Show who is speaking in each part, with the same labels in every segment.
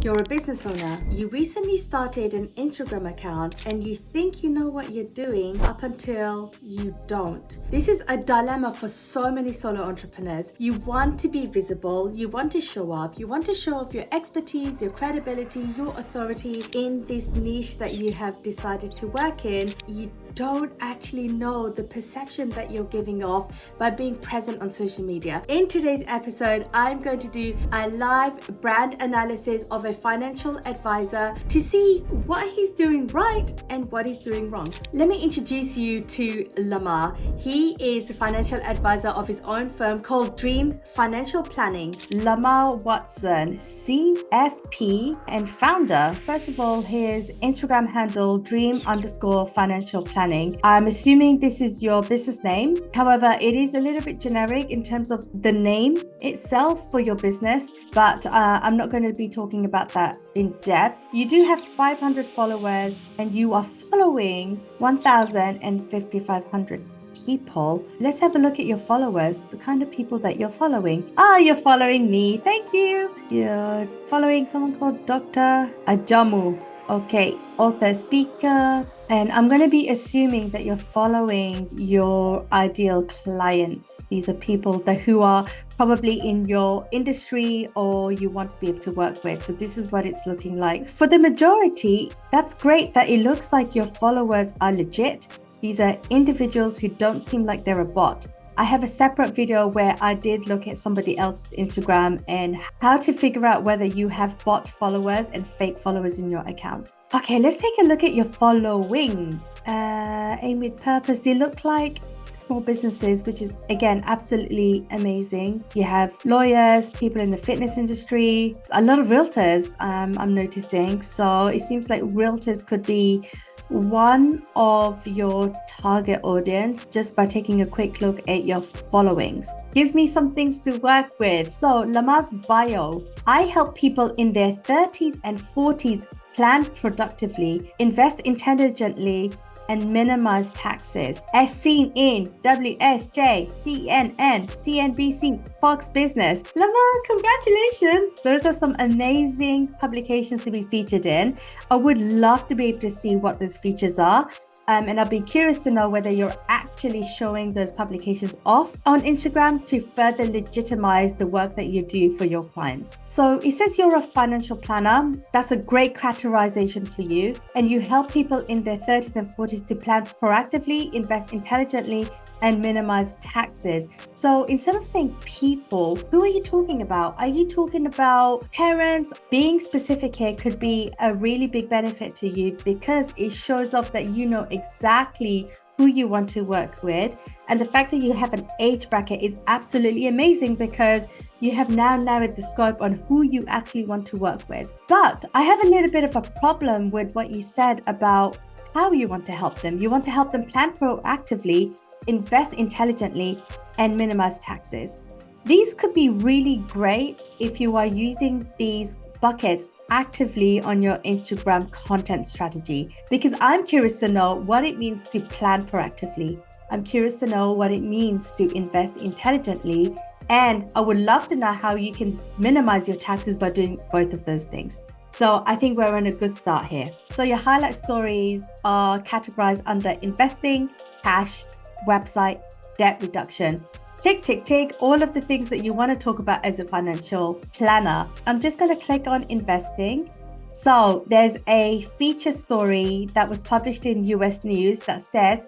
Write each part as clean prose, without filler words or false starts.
Speaker 1: You're a business owner. You recently started an Instagram account and you think you know what you're doing up until you don't. This is a dilemma for so many solo entrepreneurs. You want to be visible, you want to show up, you want to show off your expertise, your credibility, your authority in this niche that you have decided to work in. You don't actually know the perception that you're giving off by being present on social media. In today's episode, I'm going to do a live brand analysis of a financial advisor to see what he's doing right and what he's doing wrong. Let me introduce you to Lamar. He is the financial advisor of his own firm called Dream Financial Planning. Lamar Watson, CFP and founder. First of all, his Instagram handle, dream_financial planning. I'm assuming this is your business name. However, it is a little bit generic in terms of the name itself for your business, but I'm not going to be talking about that in depth. You do have 500 followers and you are following 1,500 people. Let's have a look at your followers, the kind of people that you're following. You're following me. Thank you. You're following someone called Dr. Ajamu. Okay, author, speaker, and I'm going to be assuming that you're following your ideal clients. These are people who are probably in your industry or you want to be able to work with. So this is what it's looking like. For the majority, that's great that it looks like your followers are legit. These are individuals who don't seem like they're a bot. I have a separate video where I did look at somebody else's Instagram and how to figure out whether you have bot followers and fake followers in your account. Okay, let's take a look at your following. Aim with purpose. They look like small businesses, which is again absolutely amazing. You have lawyers, people in the fitness industry, a lot of realtors I'm noticing. So it seems like realtors could be one of your target audience just by taking a quick look at your followings. Gives me some things to work with. So Lamar's bio: I help people in their 30s and 40s plan productively, invest intelligently, and minimize taxes, as seen in WSJ, CNN, CNBC, Fox Business. Lamar, congratulations! Those are some amazing publications to be featured in. I would love to be able to see what those features are. And I'll be curious to know whether you're actually showing those publications off on Instagram to further legitimize the work that you do for your clients. So it says you're a financial planner. That's a great categorization for you. And you help people in their 30s and 40s to plan proactively, invest intelligently, and minimize taxes. So instead of saying people, who are you talking about? Are you talking about parents? Being specific here could be a really big benefit to you because it shows off that you know exactly who you want to work with. And the fact that you have an age bracket is absolutely amazing because you have now narrowed the scope on who you actually want to work with. But I have a little bit of a problem with what you said about how you want to help them. You want to help them plan proactively, invest intelligently, and minimize taxes. These could be really great if you are using these buckets actively on your Instagram content strategy, because I'm curious to know what it means to plan proactively. I'm curious to know what it means to invest intelligently, and I would love to know how you can minimize your taxes by doing both of those things. So I think we're on a good start here. So your highlight stories are categorized under investing, cash, website, debt reduction. Tick, tick, tick, all of the things that you want to talk about as a financial planner. I'm just going to click on investing. So there's a feature story that was published in US News that says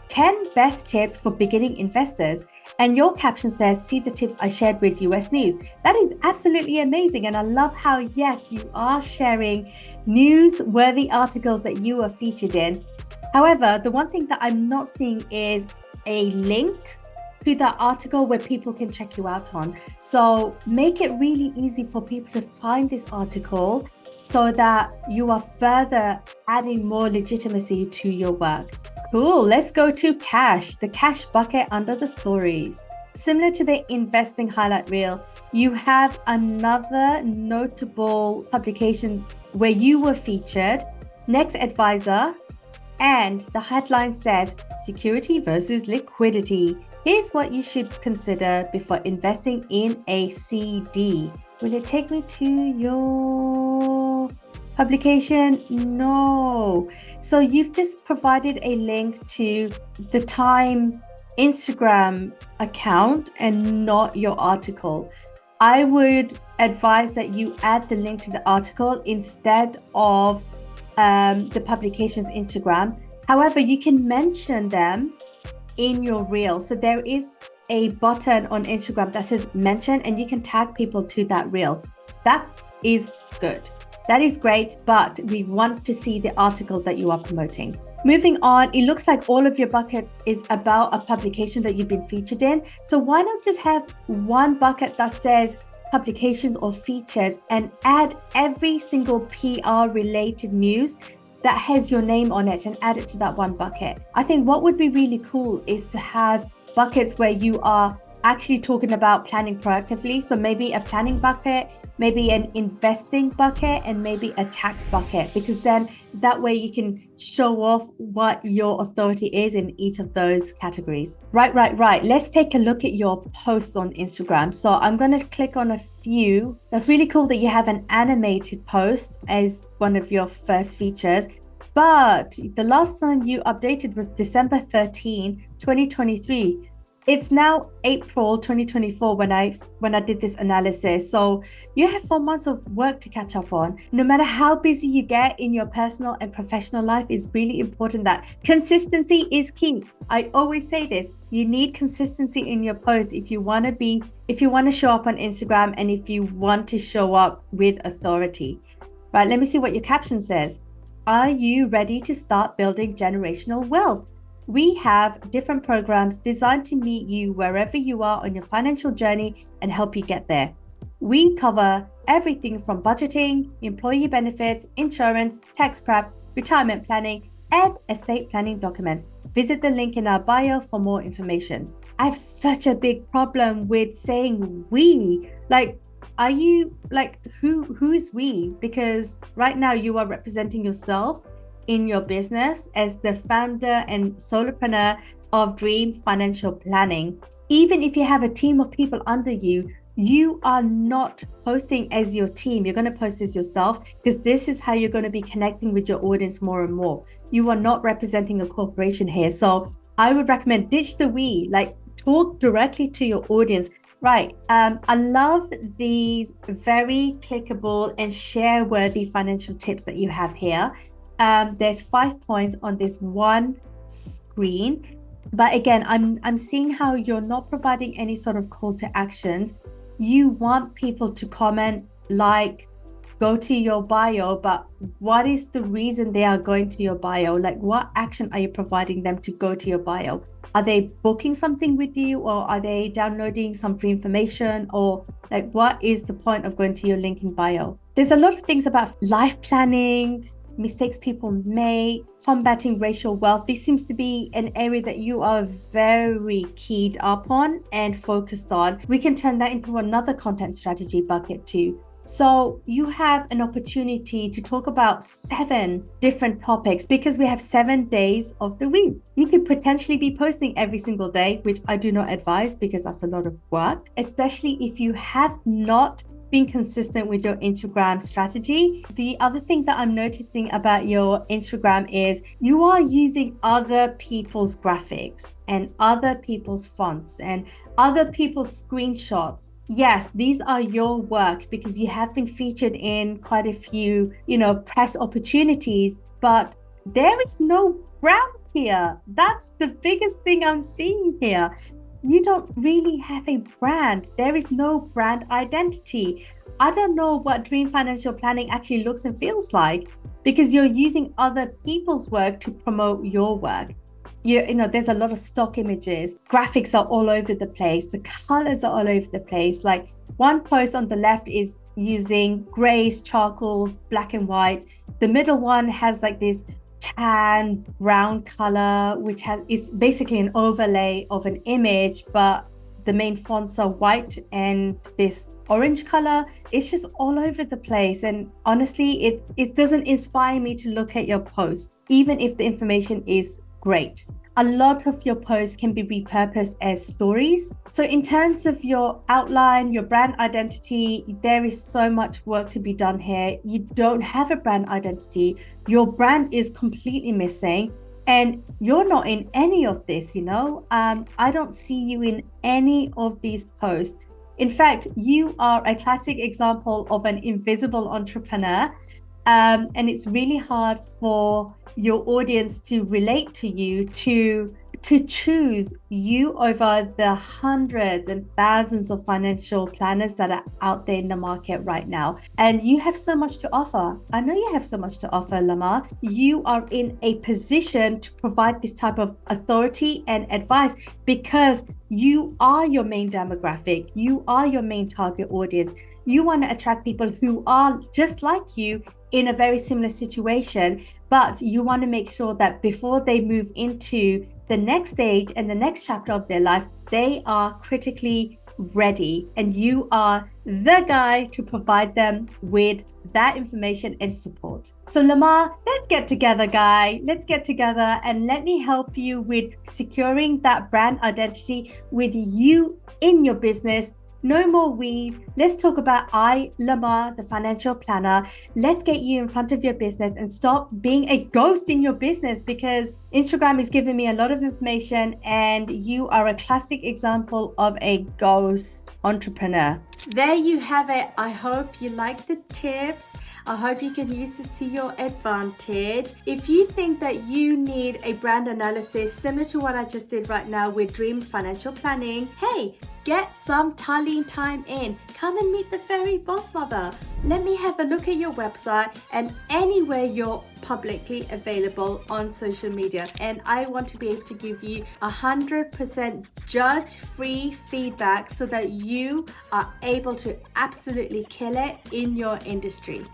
Speaker 1: 10 best tips for beginning investors. And your caption says, see the tips I shared with US News. That is absolutely amazing. And I love how, yes, you are sharing newsworthy articles that you are featured in. However, the one thing that I'm not seeing is a link to that article where people can check you out on. So make it really easy for people to find this article so that you are further adding more legitimacy to your work. Cool, let's go to cash, the cash bucket under the stories. Similar to the investing highlight reel, you have another notable publication where you were featured, Next Advisor, and the headline says security versus liquidity. Here's what you should consider before investing in a CD. Will it take me to your Publication? No. So you've just provided a link to the Time Instagram account and not your article. I would advise that you add the link to the article instead of the publication's Instagram. However, you can mention them in your reel. So there is a button on Instagram that says mention, and you can tag people to that reel. That is good. That is great, but we want to see the article that you are promoting. Moving on, it looks like all of your buckets is about a publication that you've been featured in. So why not just have one bucket that says publications or features and add every single PR related news that has your name on it and add it to that one bucket. I think what would be really cool is to have buckets where you are actually talking about planning proactively. So maybe a planning bucket, maybe an investing bucket, and maybe a tax bucket, because then that way you can show off what your authority is in each of those categories. Right. Let's take a look at your posts on Instagram. So I'm going to click on a few. That's really cool that you have an animated post as one of your first features. But the last time you updated was December 13, 2023. It's now April 2024 when I did this analysis. So you have 4 months of work to catch up on. No matter how busy you get in your personal and professional life, it's really important that consistency is key. I always say this, you need consistency in your posts if you want to show up on Instagram and if you want to show up with authority. Right, let me see what your caption says. Are you ready to start building generational wealth? We have different programs designed to meet you wherever you are on your financial journey and help you get there. We cover everything from budgeting, employee benefits, insurance, tax prep, retirement planning, and estate planning documents. Visit the link in our bio for more information. I have such a big problem with saying we. Like, are you like, who's we? Because right now you are representing yourself in your business as the founder and solopreneur of Dream Financial Planning. Even if you have a team of people under you, you are not posting as your team. You're going to post as yourself, because this is how you're going to be connecting with your audience more and more. You are not representing a corporation here. So I would recommend ditch the we, like talk directly to your audience. Right. I love these very clickable and share worthy financial tips that you have here. There's 5 points on this one screen, but again, I'm seeing how you're not providing any sort of call to actions. You want people to comment, like, go to your bio, but what is the reason they are going to your bio? Like, what action are you providing them to go to your bio? Are they booking something with you, or are they downloading some free information, or like, what is the point of going to your link in bio? There's a lot of things about life planning, mistakes people make, combating racial wealth. This seems to be an area that you are very keyed up on and focused on. We can turn that into another content strategy bucket too. So you have an opportunity to talk about 7 different topics, because we have 7 days of the week. You could potentially be posting every single day, which I do not advise because that's a lot of work, especially if you have not being consistent with your Instagram strategy. The other thing that I'm noticing about your Instagram is you are using other people's graphics and other people's fonts and other people's screenshots. Yes, these are your work because you have been featured in quite a few, press opportunities, but there is no brand here. That's the biggest thing I'm seeing here. You don't really have a brand. There is no brand identity. I don't know what Dream Financial Planning actually looks and feels like, because you're using other people's work to promote your work. There's a lot of stock images. Graphics are all over the place. The colors are all over the place. Like, one post on the left is using grays, charcoals, black and white. The middle one has like this tan brown color, which is basically an overlay of an image, but the main fonts are white and this orange color. It's just all over the place, and honestly it doesn't inspire me to look at your posts, even if the information is great. a lot of your posts can be repurposed as stories. So in terms of your outline, your brand identity, there is so much work to be done here. You don't have a brand identity. Your brand is completely missing. And you're not in any of this, I don't see you in any of these posts. In fact, you are a classic example of an invisible entrepreneur. And it's really hard for your audience to relate to you, to choose you over the hundreds and thousands of financial planners that are out there in the market right now. And you have so much to offer. I know you have so much to offer, Lamar. You are in a position to provide this type of authority and advice because you are your main demographic. You are your main target audience. You want to attract people who are just like you in a very similar situation, but you want to make sure that before they move into the next stage and the next chapter of their life, they are critically ready, and you are the guy to provide them with that information and support. So Lamar, let's get together, guy. Let's get together and let me help you with securing that brand identity with you in your business. No more we's. Let's talk about Lamar, the financial planner. Let's get you in front of your business and stop being a ghost in your business, because Instagram is giving me a lot of information and you are a classic example of a ghost entrepreneur. There you have it. I hope you like the tips. I hope you can use this to your advantage. If you think that you need a brand analysis similar to what I just did right now with Dream Financial Planning, hey, get some Talyn time in. Come and meet the Fairy BOSSmother. Let me have a look at your website and anywhere you're publicly available on social media. And I want to be able to give you 100% judge-free feedback so that you are able to absolutely kill it in your industry.